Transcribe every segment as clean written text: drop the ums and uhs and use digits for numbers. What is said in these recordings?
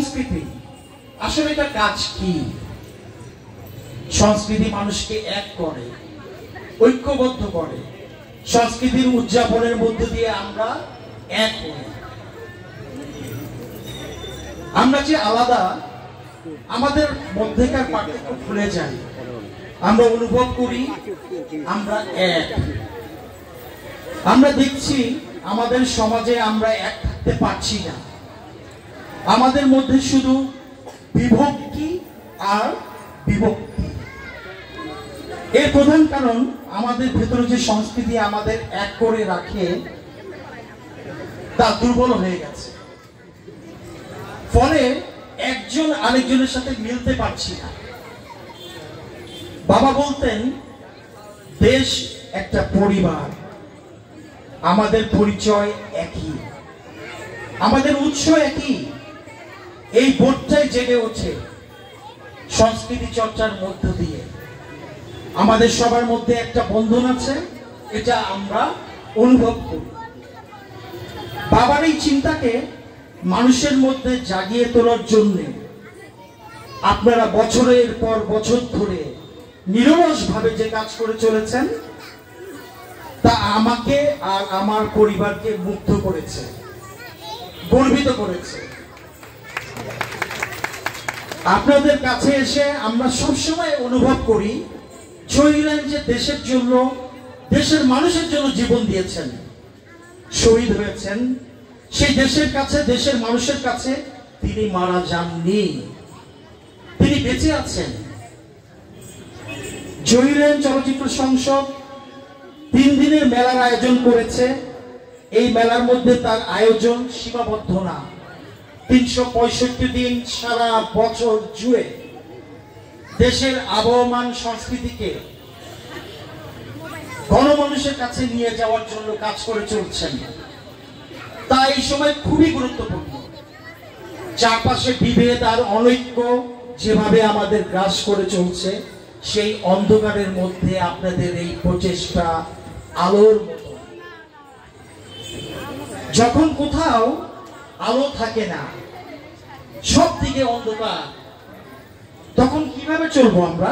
সংস্কৃতি আসলে এটা কাজ কি? সংস্কৃতি মানুষকে এক করে, ঐক্যবদ্ধ করে। সংস্কৃতির উদযাপনের মধ্য দিয়ে আমরা এক হই। আমরা যে আলাদা, আমাদের মধ্যেকার পার্থক্য ভুলে যাই। আমরা অনুভব করি আমরা এক। আমরা দেখছি আমাদের সমাজে আমরা এক থাকতে পারছি না। আমাদের মধ্যে শুধু বিভক্তি আর বিভক্তি। এর প্রধান কারণ আমাদের ভেতরে যে সংস্কৃতি আমাদের এক করে রাখে তা দুর্বল হয়ে গেছে। ফলে একজন আরেকজনের সাথে মিলতে পারছি না। বাবা বলতেন দেশ একটা পরিবার, আমাদের পরিচয় একই, আমাদের উৎস একই। এই বোধটাই জেগে ওঠে সংস্কৃতি চর্চার মধ্য দিয়ে। আমাদের সবার মধ্যে একটা বন্ধন আছে, এটা আমরা অনুভব করি। বাবার এই চিন্তাকে মানুষের মধ্যে জাগিয়ে তোলার জন্য আপনারা বছরের পর বছর ধরে নিরলসভাবে যে কাজ করে চলেছেন তা আমাকে আর আমার পরিবারকে মুগ্ধ করেছে, গর্বিত করেছে। আপনাদের কাছে এসে আমরা সবসময় অনুভব করি জহির যে দেশের জন্য, দেশের মানুষের জন্য জীবন দিয়েছেন, শহীদ হয়েছেন। সেই দেশের কাছে, দেশের মানুষের কাছে তিনি মারা যাননি, তিনি বেঁচে আছেন। জহির চলচ্চিত্র সংসদ 3 দিনের মেলার আয়োজন করেছে। এই মেলার মধ্যে তার আয়োজন সীমাবদ্ধ না। 365 দিন সারা বছর জুড়ে দেশের আবহমান সংস্কৃতিকে গণমানুষের কাছে নিয়ে যাওয়ার জন্য কাজ করে চলছেন। তা এই সময় খুবই গুরুত্বপূর্ণ। চারপাশে বিভেদ আর অনৈক্য যেভাবে আমাদের গ্রাস করে চলছে, সেই অন্ধকারের মধ্যে আপনাদের এই প্রচেষ্টা আলোর মতো। যখন কোথাও আলো থাকে না, সব দিকে অন্ধকার, তখন কিভাবে চলবো আমরা?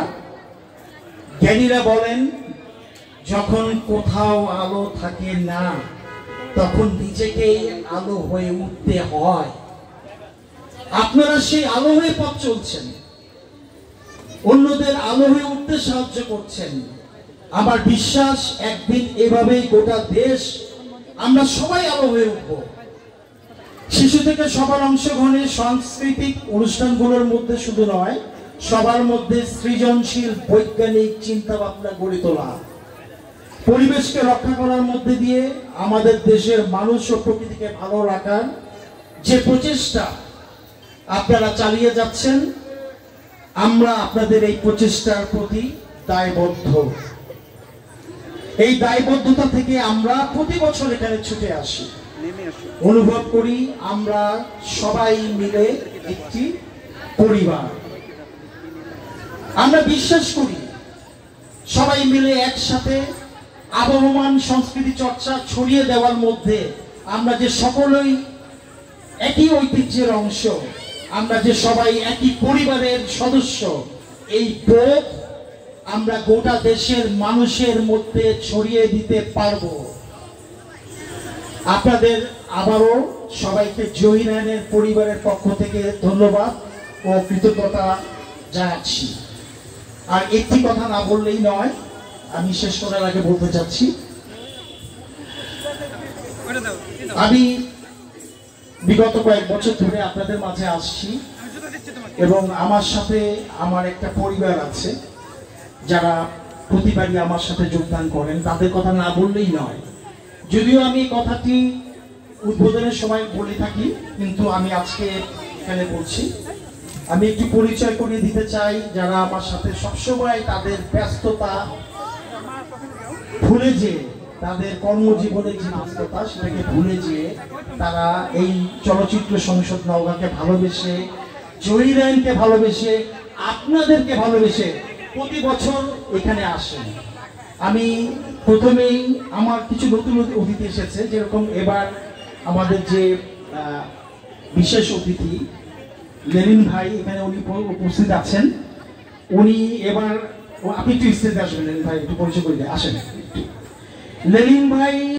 জ্ঞানীরা বলেন যখন কোথাও আলো থাকে না তখন নিজেকেই আলো হয়ে উঠতে হয়। আপনারা সেই আলো হয়ে পথ চলছেন, অন্যদের আলো হয়ে উঠতে সাহায্য করছেন। আমার বিশ্বাস একদিন এভাবেই গোটা দেশ আমরা সবাই আলো হয়ে উঠব। শিশু থেকে সবার অংশগ্রহণে সাংস্কৃতিক অনুষ্ঠানগুলোর মধ্যে শুধু নয়, সবার মধ্যে সৃজনশীল বৈজ্ঞানিক চিন্তা ভাবনা গড়ে তোলা, পরিবেশকে রক্ষা করার মধ্যে দিয়ে আমাদের দেশের মানুষ ও প্রকৃতিকে ভালো রাখার যে প্রচেষ্টা আপনারা চালিয়ে যাচ্ছেন, আমরা আপনাদের এই প্রচেষ্টার প্রতি দায়বদ্ধ। এই দায়বদ্ধতা থেকে আমরা প্রতি বছর এখানে ছুটে আসি, অনুভব করি আমরা সবাই মিলে একটি পরিবার। আমরা বিশ্বাস করি সবাই মিলে একসাথে আবহমান সংস্কৃতি চর্চা ছড়িয়ে দেওয়ার মধ্যে আমরা যে সকলেই একই ঐতিহ্যের অংশ, আমরা যে সবাই একই পরিবারের সদস্য, এই বোধ আমরা গোটা দেশের মানুষের মধ্যে ছড়িয়ে দিতে পারবো। আপনাদের আবারও সবাইকে জহির পরিবারের পক্ষ থেকে ধন্যবাদ ও কৃতজ্ঞতা জানাচ্ছি। আর একটি কথা না বললেই নয়, আমি শেষ করার আগে বলতে চাচ্ছি, আমি বিগত কয়েক বছর ধরে আপনাদের মাঝে আসছি এবং আমার সাথে আমার একটা পরিবার আছে যারা প্রতিবারই আমার সাথে যোগদান করেন। তাদের কথা না বললেই নয়। যদিও আমি কথাটি উদ্বোধনের সময় বলে থাকি, কিন্তু আমি আজকে এখানে বলছি। আমি একটু পরিচয় করিয়ে দিতে চাই যারা আমার সাথে সবসময় তাদের ব্যস্ততা ভুলে যেয়ে, তাদের কর্মজীবনের যে ব্যস্ততা সেটাকে ভুলে যেয়ে তারা এই চলচ্চিত্র সংসদ নওগাঁকে ভালোবেসে, জহির ভালোবেসে, আপনাদেরকে ভালোবেসে প্রতি বছর এখানে আসেন। আমি প্রথমেই আমার কিছু নতুন অতিথি এসেছে, যেরকম এবার আমাদের যে বিশেষ অতিথি লেলিন ভাই এখানে উনি উপস্থিত আছেন। উনি এবার আপনি একটু স্টেজে আসবেন লেলিন ভাই, একটু পরিচয় করে দিয়ে আসেন। লেলিন ভাই